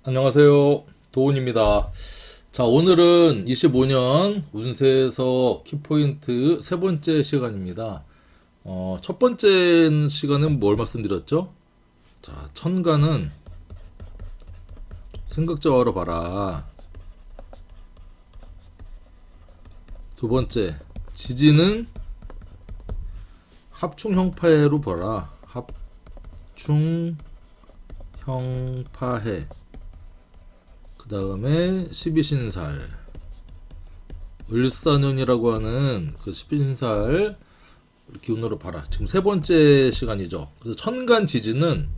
안녕하세요. 도훈입니다. 자, 오늘은 25년 운세에서 키포인트 세 번째 시간입니다. 첫 번째 시간은 뭘 말씀드렸죠? 자, 천간은 생극자화로 봐라. 두 번째, 지지는 합충형파해로 봐라. 합충형파해. 그 다음에 12신살 을사년이라고 하는 그 12신살 기운으로 봐라. 지금 세 번째 시간이죠. 그래서 천간지지는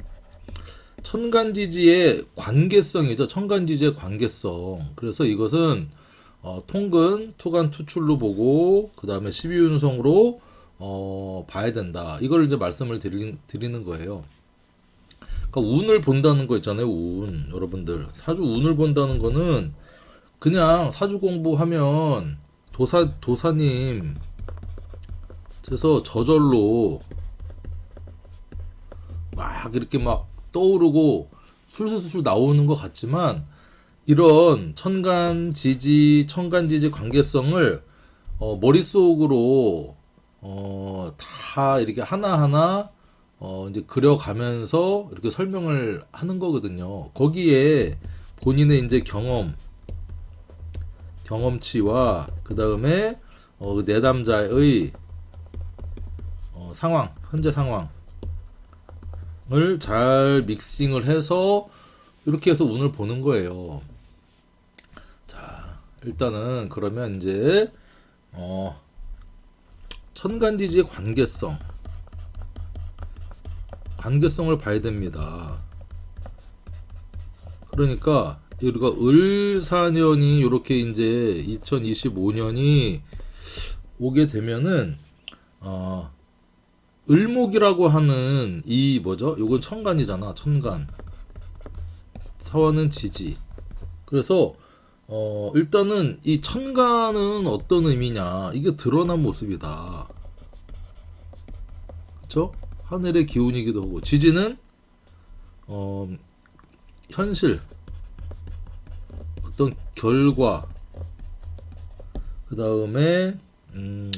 천간지지의 관계성이죠. 천간지지의 관계성. 그래서 이것은 통근, 투간, 투출로 보고 그 다음에 12운성으로 봐야 된다. 이걸 이제 말씀을 드리는 거예요. 그러니까 운을 본다는 거 있잖아요. 운. 여러분들 사주 운을 본다는 거는 그냥 사주 공부하면 도사님 그래서 저절로 막 이렇게 막 떠오르고 술술술 나오는 것 같지만 이런 천간지지 관계성을 머릿속으로 다 이렇게 하나하나 이제 그려가면서 이렇게 설명을 하는 거거든요. 거기에 본인의 이제 경험치와 그 다음에 내담자의 상황, 현재 상황을 잘 믹싱을 해서 이렇게 해서 운을 보는 거예요. 자, 일단은 그러면 이제 천간지지의 관계성을 봐야 됩니다. 그러니까 우리가 을사년이 이렇게 이제 2025년이 오게 되면은 을목이라고 하는 이 뭐죠? 요건 천간이잖아. 천간. 사화는 지지. 그래서 일단은 이 천간은 어떤 의미냐? 이게 드러난 모습이다. 그렇죠? 하늘의 기운이기도 하고 지지는 현실 어떤 결과 그 다음에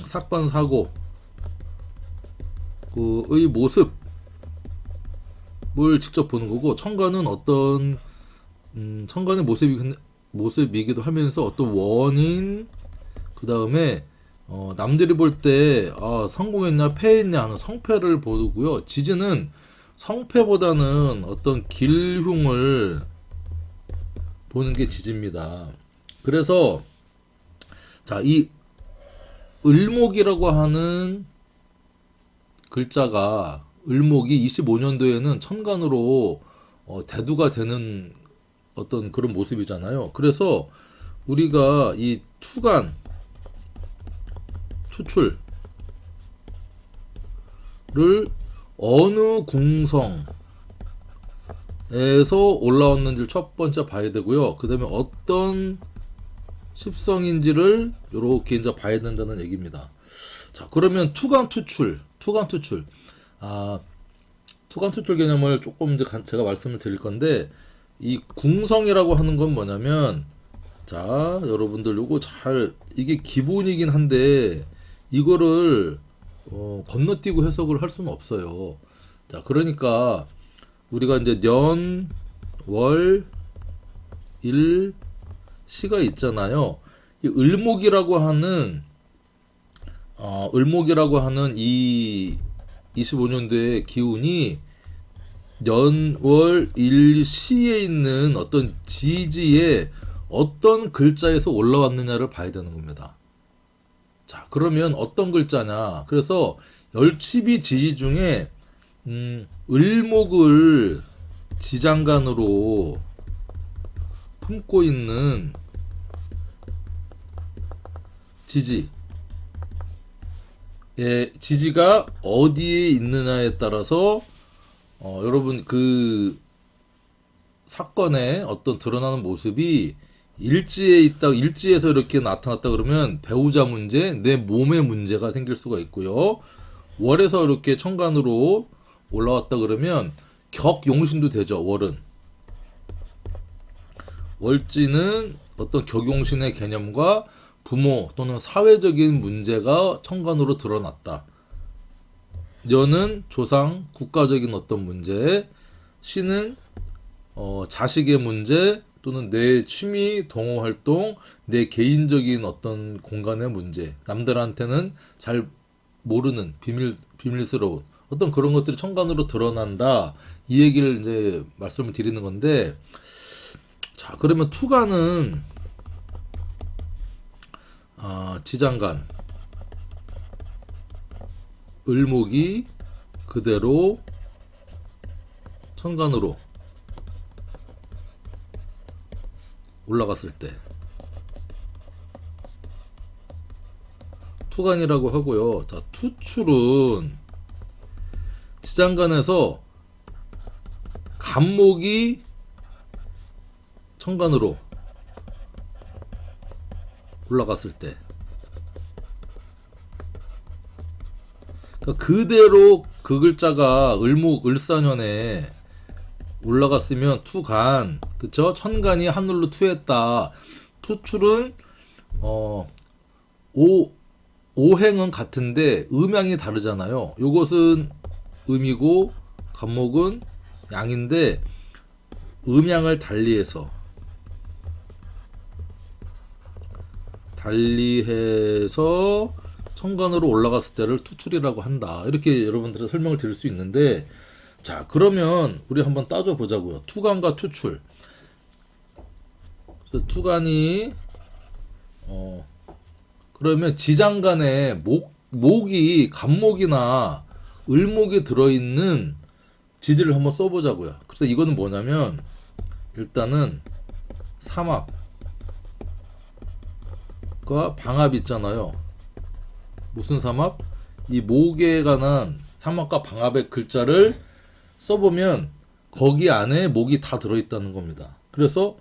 사건 사고 그의 모습을 직접 보는 거고 천간은 어떤 천간의 모습이기도 하면서 어떤 원인 그 다음에 남들이 볼 때 성공했냐 패했냐 하는 성패를 보고요. 지지는 성패보다는 어떤 길흉을 보는 게 지지입니다. 그래서 자, 이 을목이라고 하는 글자가 을목이 25년도에는 천간으로 대두가 되는 어떤 그런 모습이잖아요. 그래서 우리가 이 투간 투출을 어느 궁성에서 올라왔는지를 첫 번째 봐야 되고요. 그 다음에 어떤 십성인지를 이렇게 이제 봐야 된다는 얘기입니다. 자, 그러면 투간 투출 개념을 조금 이제 제가 말씀을 드릴 건데 이 궁성이라고 하는 건 뭐냐면 자, 여러분들 요거 잘 이게 기본이긴 한데 이거를 건너뛰고 해석을 할 수는 없어요. 자, 그러니까 우리가 이제 년, 월, 일, 시가 있잖아요. 이 을목이라고 하는 이 25년도의 기운이 년, 월, 일, 시에 있는 어떤 지지에 어떤 글자에서 올라왔느냐를 봐야 되는 겁니다. 자, 그러면 어떤 글자냐? 그래서 열취비 지지 중에 을목을 지장간으로 품고 있는 지지. 예, 지지가 어디에 있느냐에 따라서 여러분 그 사건의 어떤 드러나는 모습이 일지에서 이렇게 나타났다 그러면 배우자 문제, 내 몸의 문제가 생길 수가 있고요. 월에서 이렇게 천간으로 올라왔다 그러면 격용신도 되죠. 월은 월지는 어떤 격용신의 개념과 부모 또는 사회적인 문제가 천간으로 드러났다. 녀는 조상, 국가적인 어떤 문제, 신은 자식의 문제 또는 내 취미, 동호 활동, 내 개인적인 어떤 공간의 문제, 남들한테는 잘 모르는 비밀스러운 어떤 그런 것들이 천간으로 드러난다. 이 얘기를 이제 말씀을 드리는 건데, 자, 그러면 투간은 지장간, 을목이 그대로 천간으로 올라갔을 때 투간이라고 하고요. 자, 투출은 지장간에서 간목이 천간으로 올라갔을 때, 그러니까 그대로 그 글자가 을목 을사년에 올라갔으면 투간, 그쵸? 천간이 하늘로 투했다. 투출은 오행은 같은데 음양이 다르잖아요. 요것은 음이고 간목은 양인데 음양을 달리해서 천간으로 올라갔을 때를 투출이라고 한다. 이렇게 여러분들은 설명을 드릴 수 있는데, 자, 그러면 우리 한번 따져 보자고요. 투간과 투출. 그래서 투간이 그러면 지장간에 목이 간목이나 을목이 들어있는 지지를 한번 써보자고요. 그래서 이거는 뭐냐면 일단은 삼합과 방합 있잖아요. 무슨 삼합? 이 목에 관한 삼합과 방합의 글자를 써보면 거기 안에 목이 다 들어있다는 겁니다. 그래서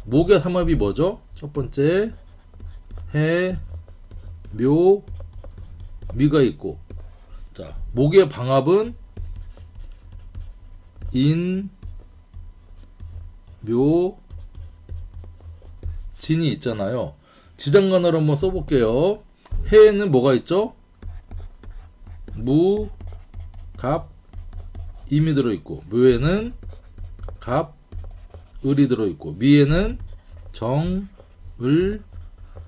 목의 삼합이 뭐죠? 첫 번째 해, 묘, 미가 있고, 자, 목의 방합은 인, 묘, 진이 있잖아요. 지장간으로 한번 써볼게요. 해에는 뭐가 있죠? 무, 갑, 임이 들어있고, 묘에는 갑, 을이 들어있고, 미에는 정, 을,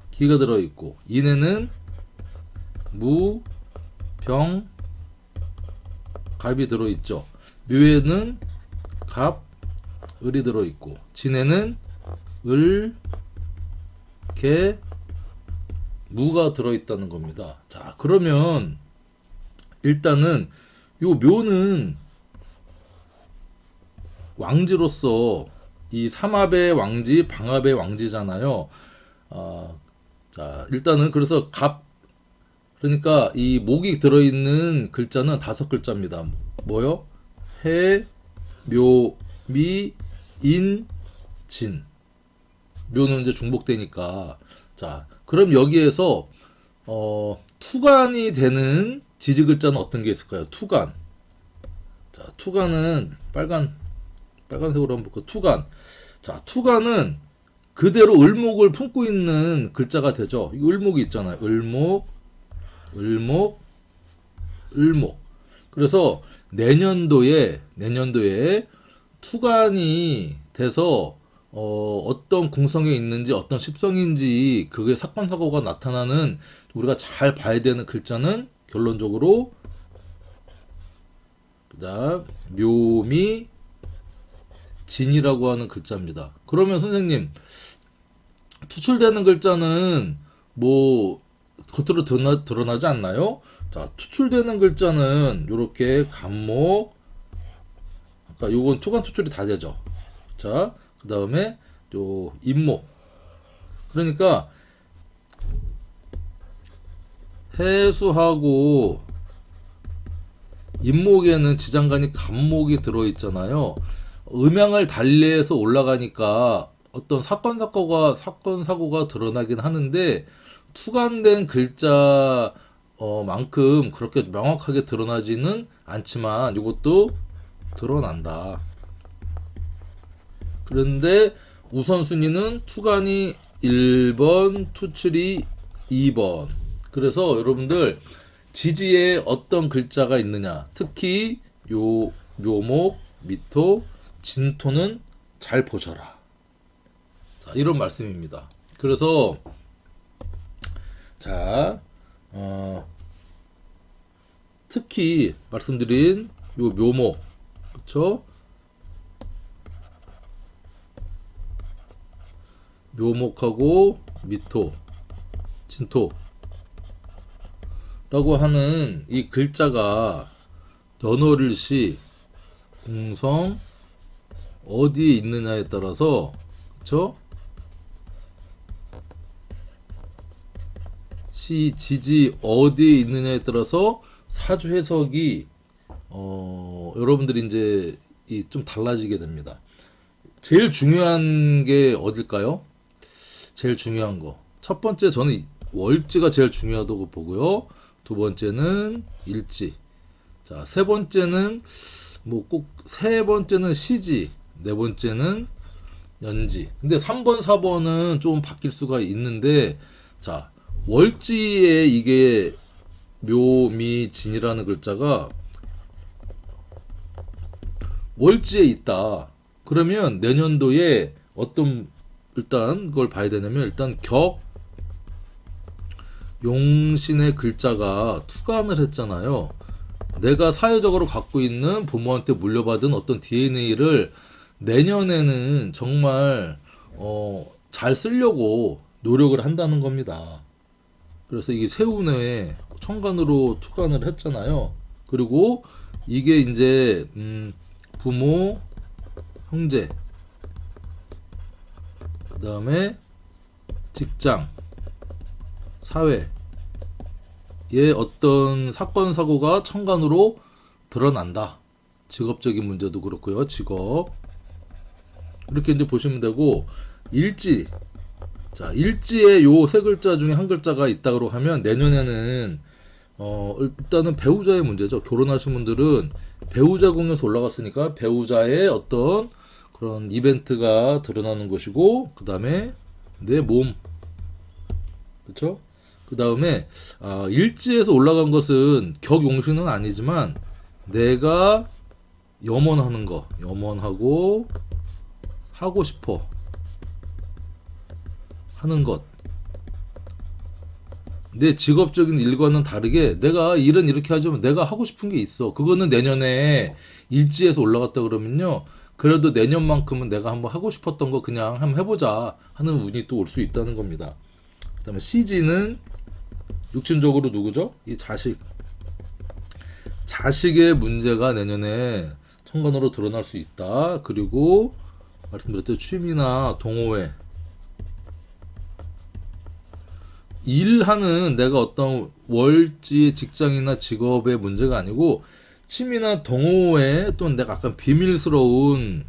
기가 들어있고, 인에는 무, 병, 갑이 들어있죠. 묘에는 갑, 을이 들어있고, 진에는 을, 개, 무가 들어있다는 겁니다. 자, 그러면 일단은 요 묘는 왕지로서 이 삼합의 왕지, 방합의 왕지잖아요. 자, 일단은 그래서 갑, 그러니까 이 목이 들어있는 글자는 5글자입니다. 뭐요? 해, 묘, 미, 인, 진. 묘는 이제 중복되니까. 자, 그럼 여기에서 투간이 되는 지지 글자는 어떤 게 있을까요? 투간. 자, 투간은 빨간색으로 한번 볼까요? 투간. 자, 투간은 그대로 을목을 품고 있는 글자가 되죠. 이 을목이 있잖아요. 을목. 그래서 내년도에 투간이 돼서 어떤 궁성에 있는지 어떤 십성인지 그게 사건 사고가 나타나는 우리가 잘 봐야 되는 글자는 결론적으로 그다음 묘미 진이라고 하는 글자입니다. 그러면 선생님 투출되는 글자는 뭐 겉으로 드러나지 않나요? 자, 투출되는 글자는 요렇게 간목, 아까 요건 투간 투출이 다 되죠. 자, 그 다음에 요 임목. 그러니까 해수하고 임목에는 지장간이 간목이 들어있잖아요. 음양을 달리해서 올라가니까 어떤 사건 사고가 드러나긴 하는데 투간된 글자 만큼 그렇게 명확하게 드러나지는 않지만 이것도 드러난다. 그런데 우선순위는 투간이 1번, 투칠이 2번. 그래서 여러분들 지지에 어떤 글자가 있느냐, 특히 요 묘목, 미토, 진토는 잘 보셔라. 자, 이런 말씀입니다. 그래서 자, 특히 말씀드린 요 묘목, 그쵸? 묘목하고 미토, 진토라고 하는 이 글자가 연월일시, 궁성 어디에 있느냐에 따라서, 그쵸? 시, 지지 어디에 있느냐에 따라서 사주 해석이 여러분들이 이제 좀 달라지게 됩니다. 제일 중요한 게 어딜까요? 제일 중요한 거. 첫 번째 저는 월지가 제일 중요하다고 보고요. 두 번째는 일지. 자, 세 번째는 세 번째는 시지. 네 번째는 연지. 근데 3번, 4번은 좀 바뀔 수가 있는데, 자, 월지에 이게 묘미진이라는 글자가 월지에 있다. 그러면 내년도에 어떤 일단 그걸 봐야 되냐면, 일단 용신의 글자가 투간을 했잖아요. 내가 사회적으로 갖고 있는 부모한테 물려받은 어떤 DNA를 내년에는 정말 잘 쓰려고 노력을 한다는 겁니다. 그래서 이게 세운에 천간으로 투간을 했잖아요. 그리고 이게 이제 부모, 형제, 그 다음에 직장, 사회의 어떤 사건 사고가 천간으로 드러난다. 직업적인 문제도 그렇고요. 직업 이렇게 이제 보시면 되고, 일지. 자, 일지에 요 세 글자 중에 한 글자가 있다고 하면 내년에는 일단은 배우자의 문제죠. 결혼하신 분들은 배우자宮에서 올라갔으니까 배우자의 어떤 그런 이벤트가 드러나는 것이고, 그 다음에 내 몸, 그렇죠? 그 다음에 일지에서 올라간 것은 격용신은 아니지만 내가 염원하는 거, 염원하고 하고 싶어 하는 것, 내 직업적인 일과는 다르게 내가 일은 이렇게 하지만 내가 하고 싶은 게 있어. 그거는 내년에 일지에서 올라갔다 그러면요, 그래도 내년만큼은 내가 한번 하고 싶었던 거 그냥 한번 해보자 하는 운이 또 올 수 있다는 겁니다. 그 다음에 CG는 육친적으로 누구죠? 이 자식. 자식의 문제가 내년에 천간으로 드러날 수 있다. 그리고 말씀드렸듯이 취미나 동호회, 일하는 내가 어떤 월지 직장이나 직업의 문제가 아니고 취미나 동호회, 또는 내가 약간 비밀스러운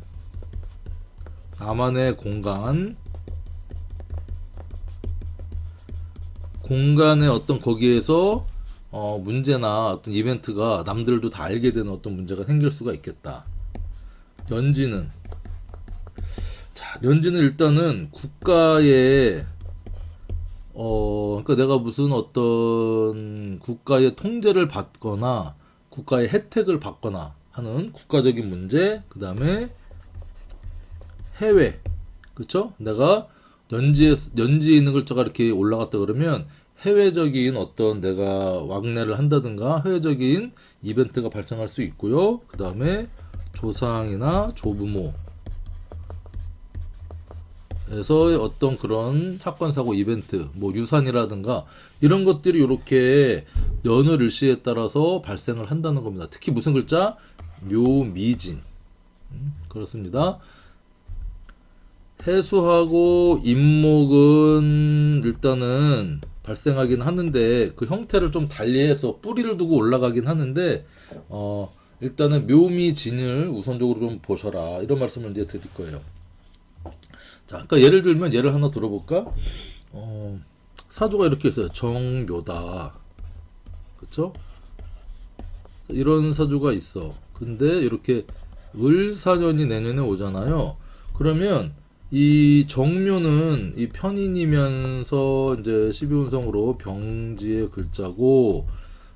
나만의 공간의 어떤 거기에서 문제나 어떤 이벤트가 남들도 다 알게 되는 어떤 문제가 생길 수가 있겠다. 연지는, 자, 연지는 일단은 국가의 그러니까 내가 무슨 어떤 국가의 통제를 받거나 국가의 혜택을 받거나 하는 국가적인 문제, 그 다음에 해외, 그쵸? 내가 연지에 있는 글자가 이렇게 올라갔다 그러면 해외적인 어떤 내가 왕래를 한다든가 해외적인 이벤트가 발생할 수 있고요. 그 다음에 조상이나 조부모 에서 어떤 그런 사건 사고 이벤트, 유산이라든가 이런 것들이 이렇게 연월일시에 따라서 발생을 한다는 겁니다. 특히 무슨 글자? 묘미진. 그렇습니다. 해수하고 임목은 일단은 발생하긴 하는데 그 형태를 좀 달리해서 뿌리를 두고 올라가긴 하는데 일단은 묘미진을 우선적으로 좀 보셔라, 이런 말씀을 이제 드릴 거예요. 자, 그러니까 예를 들면 예를 하나 들어볼까? 사주가 이렇게 있어요. 정묘다, 그쵸? 이런 사주가 있어. 근데 이렇게 을사년이 내년에 오잖아요. 그러면 이 정묘는 이 편인이면서 이제 12운성으로 병지의 글자고,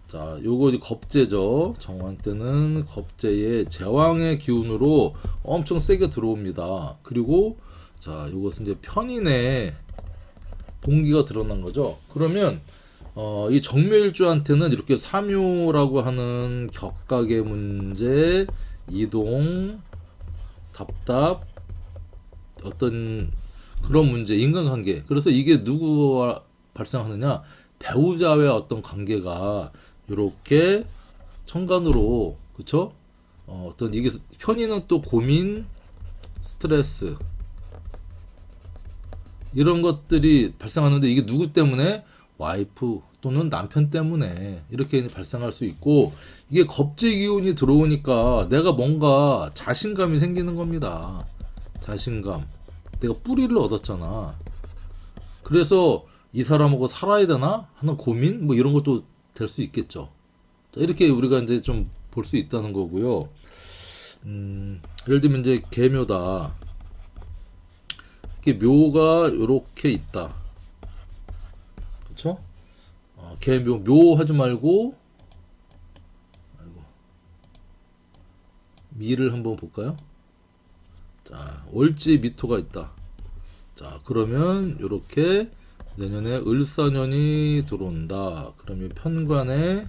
자, 요거 이제 겁재죠. 정환 때는 겁재의 제왕의 기운으로 엄청 세게 들어옵니다. 그리고 자, 요것은 이제 편인의 봉기가 드러난 거죠. 그러면 이 정묘일주한테는 이렇게 삼요라고 하는 격각의 문제, 이동, 답답, 어떤 그런 문제, 인간관계. 그래서 이게 누구와 발생하느냐? 배우자와의 어떤 관계가 이렇게 천간으로, 그쵸? 어떤 이게 편의는 또 고민, 스트레스 이런 것들이 발생하는데 이게 누구 때문에? 와이프 또는 남편 때문에 이렇게 발생할 수 있고, 이게 겁재 기운이 들어오니까 내가 뭔가 자신감이 생기는 겁니다. 자신감. 내가 뿌리를 얻었잖아. 그래서 이 사람하고 살아야 되나 하는 고민 뭐 이런 것도 될 수 있겠죠. 자, 이렇게 우리가 이제 좀 볼 수 있다는 거고요. 예를 들면 이제 계묘다. 이게 묘가 이렇게 있다. 그렇죠? 계묘 묘 하지 말고, 아이고, 미를 한번 볼까요? 자, 월지 미토가 있다. 자, 그러면 이렇게 내년에 을사년이 들어온다. 그러면 편관에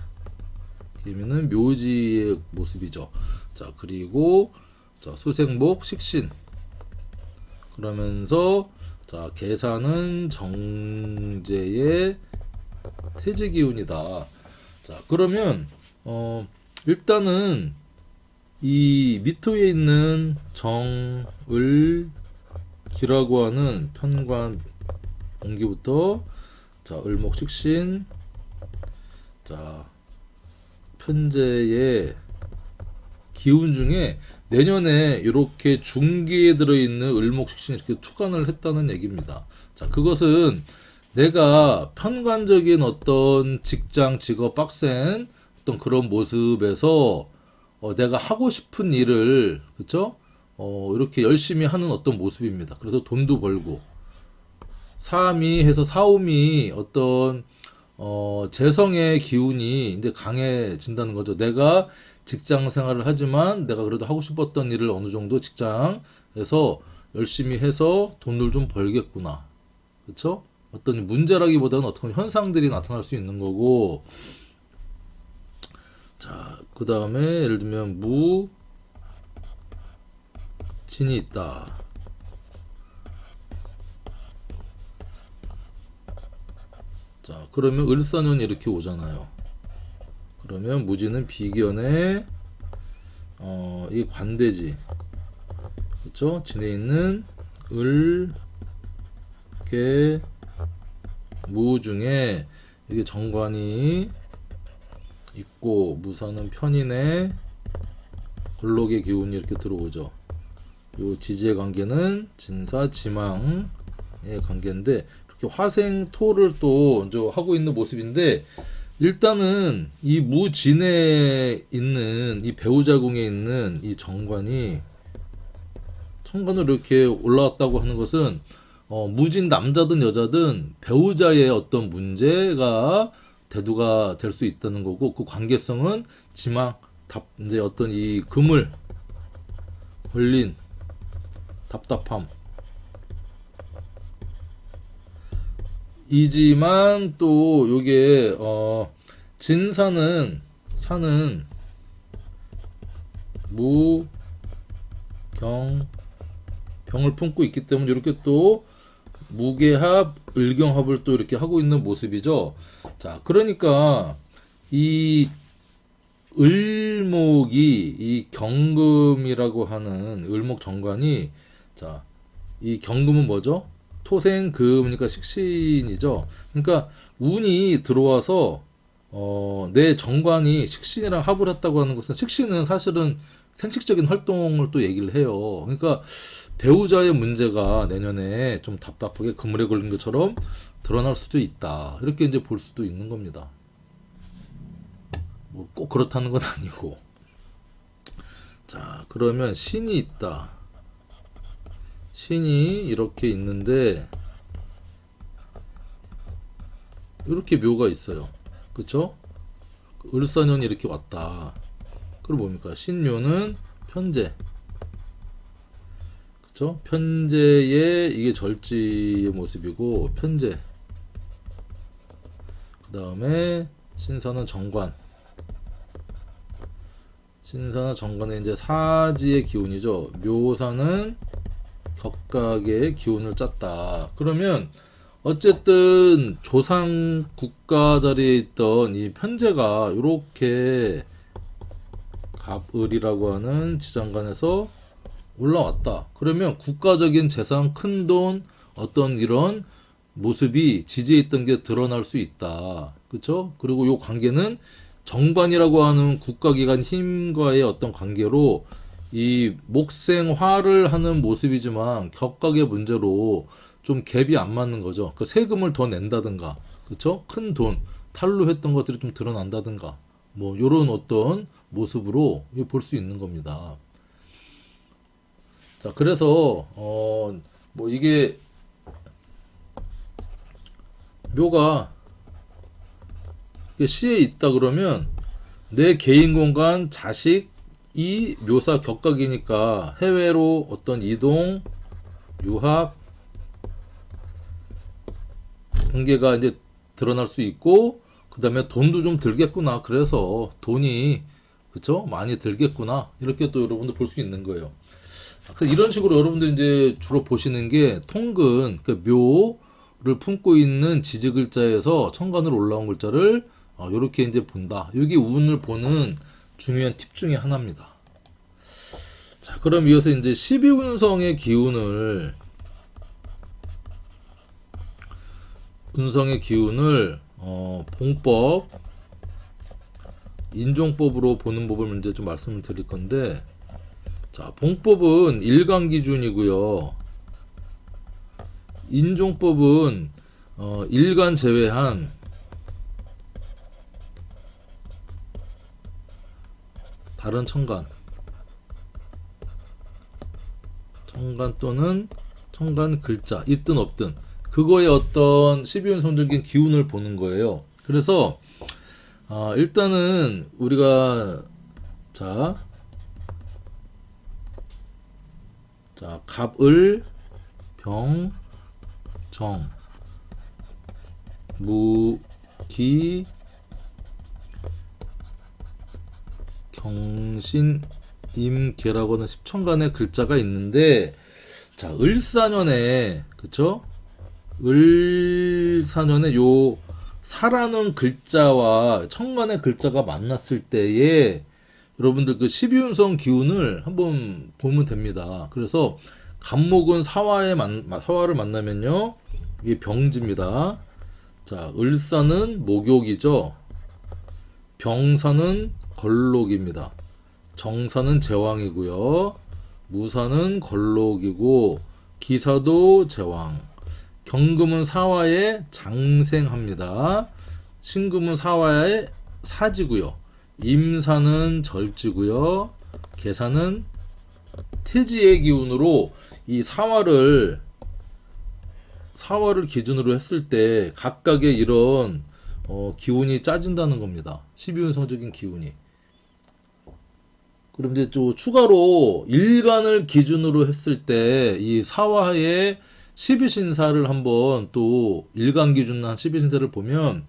개미는 묘지의 모습이죠. 자, 그리고 자, 수생목 식신. 그러면서 자, 계산은 정제의 태지 기운이다. 자, 그러면 일단은 이 미토에 있는 정을 기라고 하는 편관 온기부터 자, 을목식신, 자, 편재의 기운 중에 내년에 이렇게 중기에 들어있는 을목식신이 이렇게 투관을 했다는 얘기입니다. 자, 그것은 내가 편관적인 어떤 직장, 직업, 빡센 어떤 그런 모습에서 내가 하고 싶은 일을, 그쵸? 이렇게 열심히 하는 어떤 모습입니다. 그래서 돈도 벌고, 사미 해서 사오미 어떤 재성의 기운이 이제 강해진다는 거죠. 내가 직장 생활을 하지만 내가 그래도 하고 싶었던 일을 어느 정도 직장에서 열심히 해서 돈을 좀 벌겠구나. 그쵸? 어떤 문제라기보다는 어떤 현상들이 나타날 수 있는 거고, 자, 그 다음에 예를 들면 무진이 있다. 자, 그러면 을사년이 이렇게 오잖아요. 그러면 무진은 비견에 이 관대지, 그렇죠? 진에 있는 을, 개, 무 중에 이게 정관이 있고, 무사는 편인의 골록의 기운이 이렇게 들어오죠. 요 지지의 관계는 진사, 지망의 관계인데, 이렇게 화생, 토를 또 이제 하고 있는 모습인데, 일단은 이 무진에 있는 이 배우자궁에 있는 이 정관이 천간으로 이렇게 올라왔다고 하는 것은 무진 남자든 여자든 배우자의 어떤 문제가 대두가 될 수 있다는 거고, 그 관계성은 지망, 이제 어떤 이 금을 걸린 답답함 이지만, 또 요게 진사는 사는 무, 경, 병을 품고 있기 때문에 이렇게 또 무게합, 을경합을 또 이렇게 하고 있는 모습이죠. 자, 그러니까 이 을목이 이 경금이라고 하는 을목 정관이, 자, 이 경금은 뭐죠? 토생금이니까 식신이죠. 그러니까 운이 들어와서 내 정관이 식신이랑 합을 했다고 하는 것은, 식신은 사실은 생식적인 활동을 또 얘기를 해요. 그러니까 배우자의 문제가 내년에 좀 답답하게 그물에 걸린 것처럼 드러날 수도 있다. 이렇게 이제 볼 수도 있는 겁니다. 뭐 꼭 그렇다는 건 아니고. 자, 그러면 신이 있다. 신이 이렇게 있는데 이렇게 묘가 있어요. 그쵸? 을사년이 이렇게 왔다. 그럼 뭡니까? 신묘는 편재. 그쵸? 편재의 이게 절지의 모습이고 편재. 그 다음에 신사는 정관. 신사나 정관의 이제 사지의 기운이죠. 묘사는 격각의 기운을 짰다. 그러면 어쨌든 조상 국가 자리에 있던 이 편제가 이렇게 갑을이라고 하는 지장간에서 올라왔다. 그러면 국가적인 재산, 큰돈, 어떤 이런 모습이 지지에 있던 게 드러날 수 있다. 그렇죠? 그리고 이 관계는 정관이라고 하는 국가기관 힘과의 어떤 관계로 이 목생화를 하는 모습이지만 격각의 문제로 좀 갭이 안 맞는 거죠. 그 세금을 더 낸다든가, 그렇죠? 큰 돈, 탈루했던 것들이 좀 드러난다든가, 뭐 이런 어떤 모습으로 볼 수 있는 겁니다. 자, 그래서 뭐 이게 묘가 시에 있다 그러면 내 개인 공간, 자식이 묘사 격각이니까 해외로 어떤 이동, 유학, 관계가 이제 드러날 수 있고, 그 다음에 돈도 좀 들겠구나. 그래서 돈이, 그쵸? 많이 들겠구나. 이렇게 또 여러분들 볼 수 있는 거예요. 이런 식으로 여러분들 이제 주로 보시는 게 통근, 그 묘를 품고 있는 지지 글자에서 천간으로 올라온 글자를 이렇게 이제 본다. 이게 운을 보는 중요한 팁 중에 하나입니다. 자, 그럼 이어서 이제 12운성의 기운을 봉법, 인종법으로 보는 법을 이제 좀 말씀을 드릴 건데, 자, 봉법은 일간 기준이고요. 인종법은 일간 제외한 다른 천간 또는 천간 글자 있든 없든 그거의 어떤 12운성적인 기운을 보는 거예요. 그래서 일단은 우리가 자 갑을, 병, 정, 무, 기, 경신, 임, 계라고 하는 십천간의 글자가 있는데, 자, 을사년에, 그쵸? 을사년에 요 사라는 글자와 천간의 글자가 만났을 때에 여러분들 그 12운성 기운을 한번 보면 됩니다. 그래서 갑목은 사화를 만나면요, 이게 병지입니다. 자, 을사는 목욕이죠. 병사는 걸록입니다. 정사는 제왕이고요. 무사는 걸록이고 기사도 제왕. 경금은 사화에 장생합니다. 신금은 사화에 사지고요. 임사는 절지고요. 계사는 태지의 기운으로 이 사화를 기준으로 했을 때 각각의 이런 기운이 짜진다는 겁니다. 12운성적인 기운이. 그럼 이제 또 추가로 일간을 기준으로 했을 때 이 사화의 12신사를 한번 또 일간 기준 한 12신사를 보면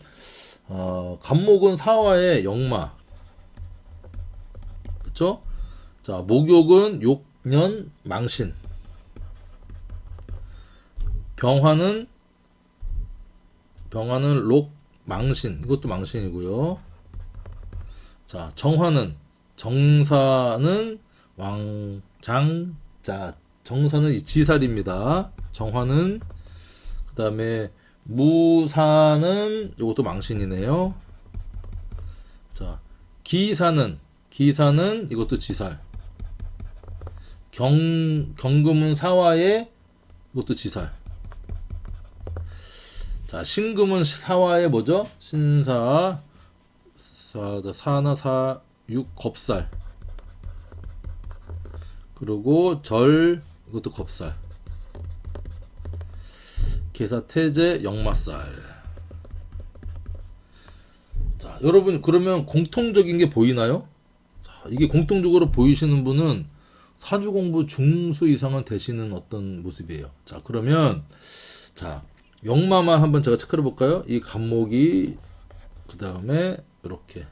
갑목은 사화의 역마, 그쵸? 자, 목욕은 욕년 망신, 병화는 록 망신, 이것도 망신이고요. 자, 정사는 왕장, 자, 정사는 지살입니다. 정화는, 그 다음에 무사는 이것도 망신이네요. 자, 기사는 이것도 지살. 경금은 사화에 이것도 지살. 자, 신금은 사화에 뭐죠? 신사, 사나 사육 겁살. 그리고 절, 이것도 겁살. 계사 태제 역마살. 자, 여러분 그러면 공통적인 게 보이나요? 자, 이게 공통적으로 보이시는 분은 사주 공부 중수 이상은 되시는 어떤 모습이에요. 자, 그러면 자, 역마만 한번 제가 체크해 볼까요? 이 간목이 그 다음에 이렇게.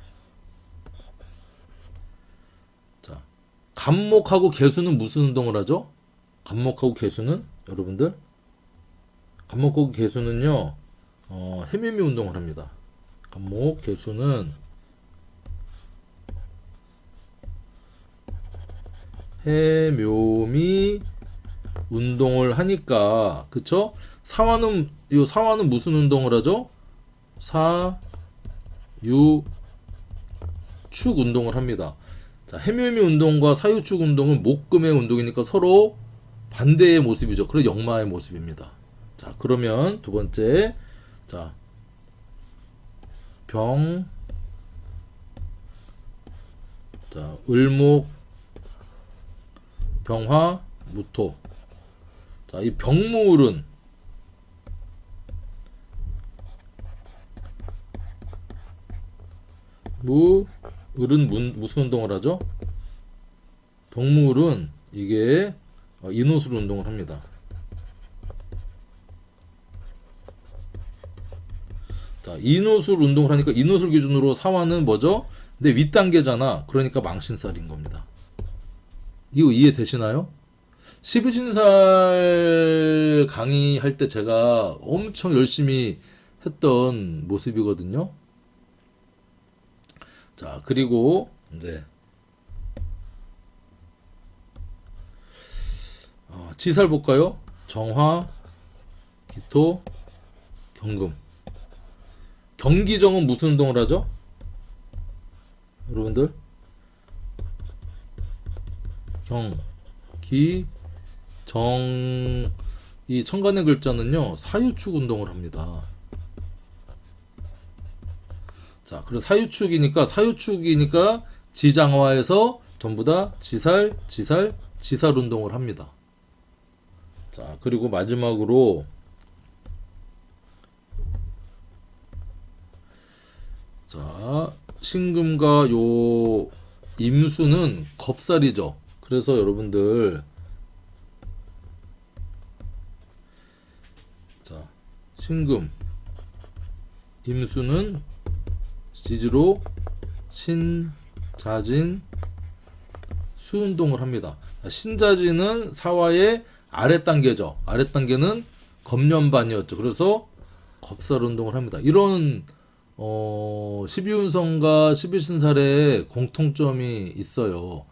자, 간목하고 개수는 무슨 운동을 하죠? 간목하고 개수는 여러분들 간목하고 개수는요 해묘미 운동을 합니다. 간목 개수는 해묘미 운동을 하니까 그쵸? 사화는 무슨 운동을 하죠? 사유축 운동을 합니다. 자, 해묘미 운동과 사유축 운동은 목금의 운동이니까 서로 반대의 모습이죠. 그래서 역마의 모습입니다. 자, 그러면 두 번째, 자, 자, 을목, 병화, 무토. 자, 이 병무을은 무슨 운동을 하죠? 병무을은 이게 인호술 운동을 합니다. 자, 인호술 운동을 하니까 인호술 기준으로 사화는 뭐죠? 근데 윗단계잖아. 그러니까 망신살인 겁니다. 이거 이해되시나요? 12신살 강의할 때 제가 엄청 열심히 했던 모습이거든요. 자, 그리고 이제 지살 볼까요? 정화, 기토, 경금. 경기정은 무슨 운동을 하죠? 여러분들 경기정 이 천간의 글자는요 사유축 운동을 합니다. 자, 그래서 사유축이니까 지장화에서 전부 다 지살 운동을 합니다. 자, 그리고 마지막으로 자, 신금과 요 임수는 겁살이죠. 그래서 여러분들 자, 신금 임수는 지지로 신자진 수운동을 합니다. 신자진은 사화의 아랫단계죠. 아랫단계는 겁년반이었죠. 그래서 겁살 운동을 합니다. 이런 12운성과 12신살에 공통점이 있어요.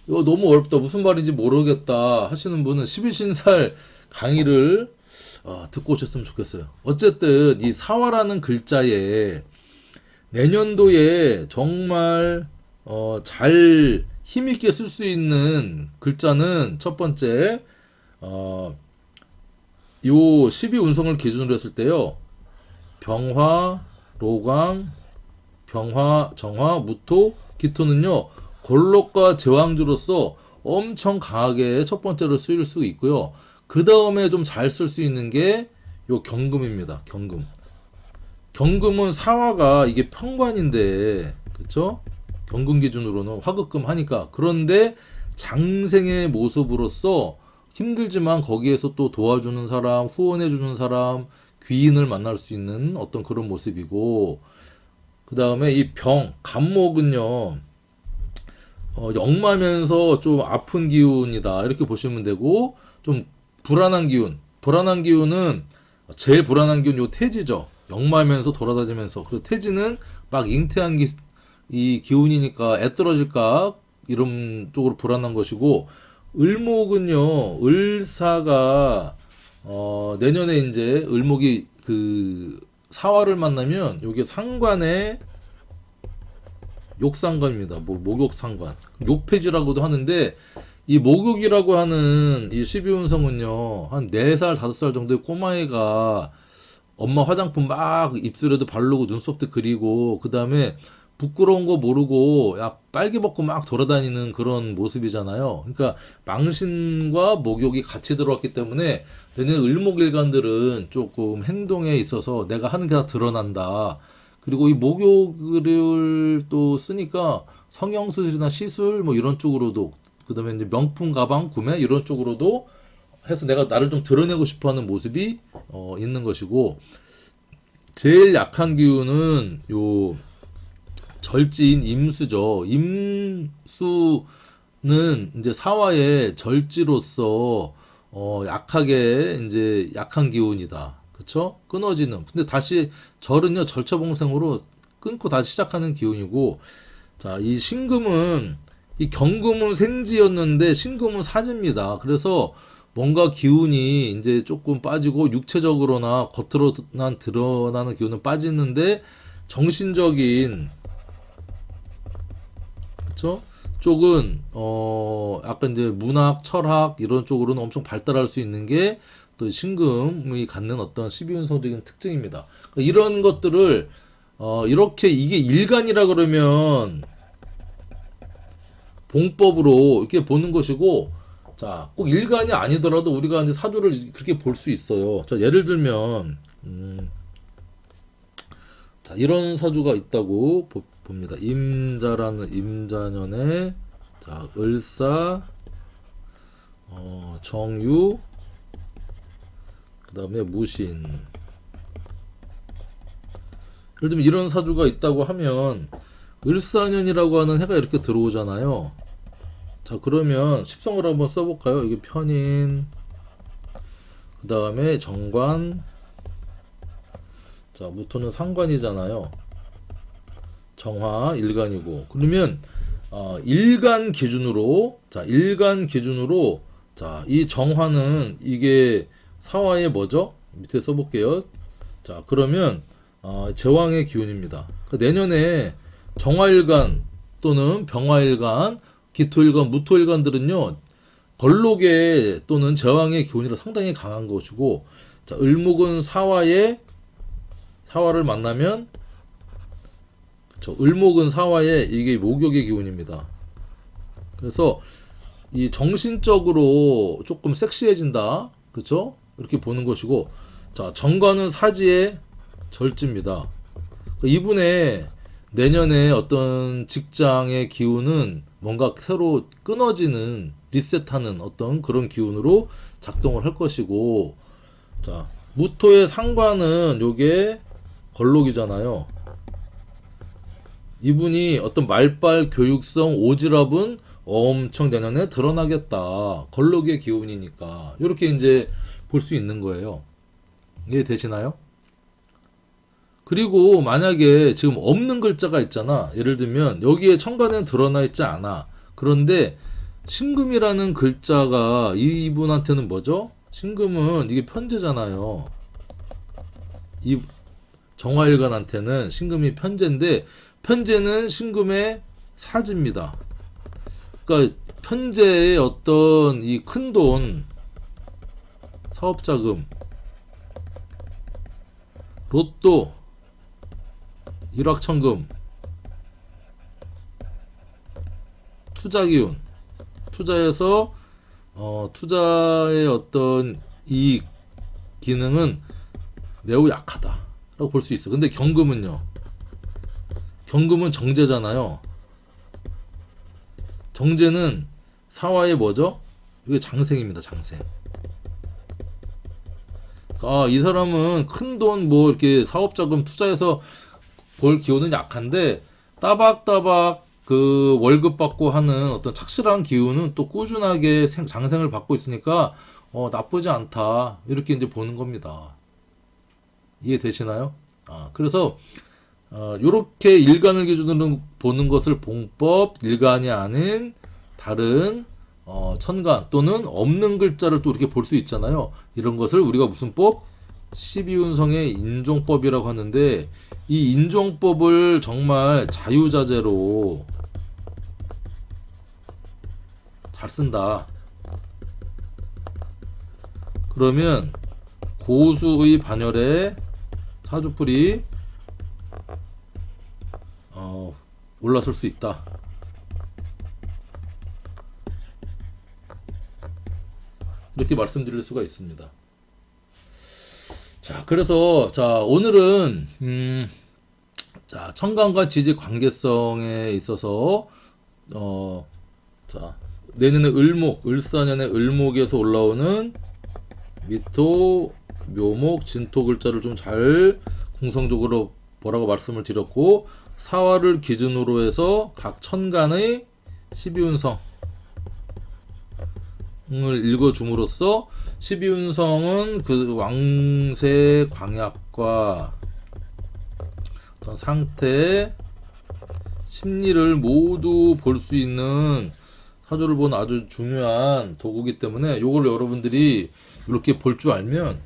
이거 너무 어렵다. 무슨 말인지 모르겠다 하시는 분은 12신살 강의를 듣고 오셨으면 좋겠어요. 어쨌든 이 사화라는 글자에 내년도에 정말 잘 힘있게 쓸 수 있는 글자는 첫 번째 요 12운성을 기준으로 했을 때요. 병화, 로강, 병화, 정화, 무토, 기토는요. 골록과 제왕주로서 엄청 강하게 첫 번째로 쓰일 수 있고요. 그 다음에 좀 잘 쓸 수 있는 게 요 경금입니다. 경금. 경금은 사화가 이게 평관인데, 그쵸? 경금 기준으로는 화급금 하니까. 그런데 장생의 모습으로서 힘들지만 거기에서 또 도와주는 사람, 후원해주는 사람, 귀인을 만날 수 있는 어떤 그런 모습이고, 그 다음에 이 간목은요, 역마면서 좀 아픈 기운이다. 이렇게 보시면 되고, 좀 불안한 기운은 제일 불안한 기운 요 태지죠. 역마면서 돌아다니면서. 그리고 태지는 막 잉태한 이 기운이니까 애 떨어질까 이런 쪽으로 불안한 것이고, 을목은요, 을사가 내년에 이제 을목이 그 사화를 만나면 요게 상관의 욕상관입니다. 목욕상관. 욕폐지라고도 하는데, 이 목욕이라고 하는 이 12운성은요, 한 4살, 5살 정도의 꼬마애가 엄마 화장품 막 입술에도 바르고 눈썹도 그리고, 그 다음에 부끄러운 거 모르고 약 빨개 벗고 막 돌아다니는 그런 모습이잖아요. 그러니까 망신과 목욕이 같이 들어왔기 때문에 얘는 을목일간들은 조금 행동에 있어서 내가 하는 게 다 드러난다. 그리고 이 목욕을 또 쓰니까 성형수술이나 시술 뭐 이런 쪽으로도, 그다음에 이제 명품 가방 구매 이런 쪽으로도 해서 내가 나를 좀 드러내고 싶어하는 모습이 있는 것이고, 제일 약한 기운은 요 절지인 임수죠. 임수는 이제 사화의 절지로서 약하게 이제 약한 기운이다. 그쵸? 끊어지는. 근데 다시 절은요 절처봉생으로 끊고 다시 시작하는 기운이고, 자, 이 신금은 이 경금은 생지였는데 신금은 사지입니다. 그래서 뭔가 기운이 이제 조금 빠지고 육체적으로나 겉으로 드러나는 기운은 빠지는데 정신적인, 그쵸? 쪽은 약간 이제 문학, 철학 이런 쪽으로는 엄청 발달할 수 있는 게 또 신금이 갖는 어떤 12운성적인 특징입니다. 그러니까 이런 것들을 이렇게 이게 일간이라 그러면 봉법으로 이렇게 보는 것이고, 자, 꼭 일간이 아니더라도 우리가 이제 사주를 그렇게 볼 수 있어요. 자, 예를 들면 자, 이런 사주가 있다고 봅니다. 임자라는 임자년에 자, 을사, 정유, 그다음에 무신. 예를 들면 이런 사주가 있다고 하면 을사년이라고 하는 해가 이렇게 들어오잖아요. 자, 그러면 십성을 한번 써볼까요? 이게 편인, 그 다음에 정관, 자, 무토는 상관이잖아요. 정화 일간이고. 그러면 일간 기준으로, 자, 일간 기준으로, 자, 이 정화는 이게 사화의 뭐죠? 밑에 써볼게요. 자, 그러면 제왕의 기운입니다. 내년에 정화일간 또는 병화일간, 기토일간, 무토일간들은요 걸록의 또는 제왕의 기운이라 상당히 강한 것이고, 자, 을목은 사화를 만나면, 그쵸, 을목은 사화에 이게 목욕의 기운입니다. 그래서 이 정신적으로 조금 섹시해진다, 그쵸? 이렇게 보는 것이고, 자, 정관은 사지의 절지입니다. 이분의 내년에 어떤 직장의 기운은 뭔가 새로 끊어지는, 리셋하는 어떤 그런 기운으로 작동을 할 것이고, 자, 무토의 상관은 요게 걸록이잖아요. 이분이 어떤 말빨 교육성 오지랖은 엄청 내년에 드러나겠다. 걸록의 기운이니까. 이렇게 이제 볼 수 있는 거예요. 이해되시나요? 그리고 만약에 지금 없는 글자가 있잖아. 예를 들면 여기에 천간에는 드러나 있지 않아. 그런데 신금이라는 글자가 이분한테는 뭐죠? 신금은 이게 편제잖아요. 이 정화일간한테는 신금이 편제인데, 편제는 신금의 사지입니다. 그러니까 편제의 어떤 이 큰돈, 사업자금, 로또, 일확천금, 투자기운, 투자에서 투자의 어떤 이 기능은 매우 약하다라고 볼 수 있어. 근데 경금은요, 경금은 정제잖아요. 정제는 사화의 뭐죠? 이게 장생입니다. 장생. 이 사람은 큰 돈 뭐 이렇게 사업자금 투자해서 볼 기운은 약한데, 따박따박 그 월급 받고 하는 어떤 착실한 기운은 또 꾸준하게 장생을 받고 있으니까 나쁘지 않다, 이렇게 이제 보는 겁니다. 이해되시나요? 그래서 요렇게 일간을 기준으로 보는 것을 봉법, 일간이 아닌 다른 천간 또는 없는 글자를 또 이렇게 볼 수 있잖아요. 이런 것을 우리가 무슨 법? 12운성의 인종법이라고 하는데, 이 인종법을 정말 자유자재로 잘 쓴다. 그러면 고수의 반열에 사주풀이 올라설 수 있다. 이렇게 말씀드릴 수가 있습니다. 자, 그래서 자 오늘은 자 청간과 지지 관계성에 있어서 자 내년에 을사년의 을목에서 올라오는 미토, 묘목, 진토 글자를 좀 잘 궁성적으로 보라고 말씀을 드렸고, 사화를 기준으로 해서 각 천간의 12운성을 읽어줌으로써 12운성은 그 왕세 광약과 어떤 상태, 심리를 모두 볼 수 있는 사주를 보는 아주 중요한 도구이기 때문에 요걸 여러분들이 이렇게 볼 줄 알면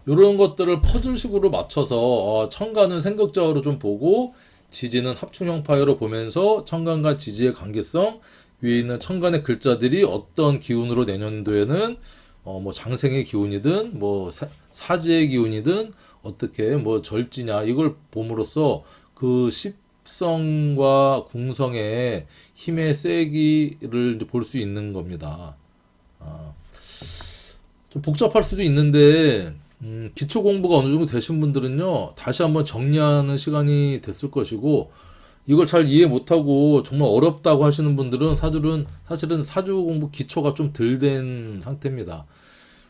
이런 것들을 퍼즐식으로 맞춰서 천간은 생극적으로 좀 보고 지지는 합충형파로 보면서 천간과 지지의 관계성, 위에 있는 천간의 글자들이 어떤 기운으로 내년도에는 뭐 장생의 기운이든 뭐 사지의 기운이든 어떻게 뭐 절지냐 이걸 봄으로써 그 십성과 궁성의 힘의 세기를 볼 수 있는 겁니다. 좀 복잡할 수도 있는데 기초 공부가 어느 정도 되신 분들은요 다시 한번 정리하는 시간이 됐을 것이고, 이걸 잘 이해 못하고 정말 어렵다고 하시는 분들은 사실은 사주 공부 기초가 좀 덜 된 상태입니다.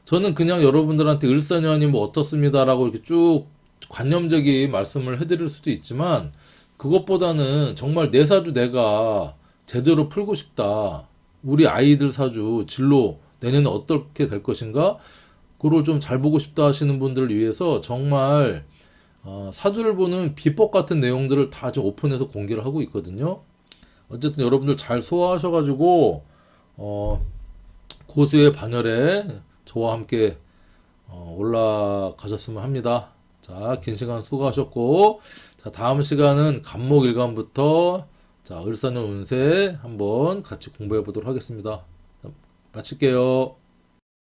저는 그냥 여러분들한테 을사년이 뭐 어떻습니다라고 이렇게 쭉 관념적인 말씀을 해드릴 수도 있지만, 그것보다는 정말 내 사주 내가 제대로 풀고 싶다, 우리 아이들 사주 진로 내년에 어떻게 될 것인가 그걸 좀 잘 보고 싶다 하시는 분들을 위해서 정말 사주를 보는 비법 같은 내용들을 다 좀 오픈해서 공개를 하고 있거든요. 어쨌든 여러분들 잘 소화하셔가지고 고수의 반열에 저와 함께 올라가셨으면 합니다. 자, 긴 시간 수고하셨고, 자 다음 시간은 간목일간부터 자 을사년 운세 한번 같이 공부해 보도록 하겠습니다. 자, 마칠게요.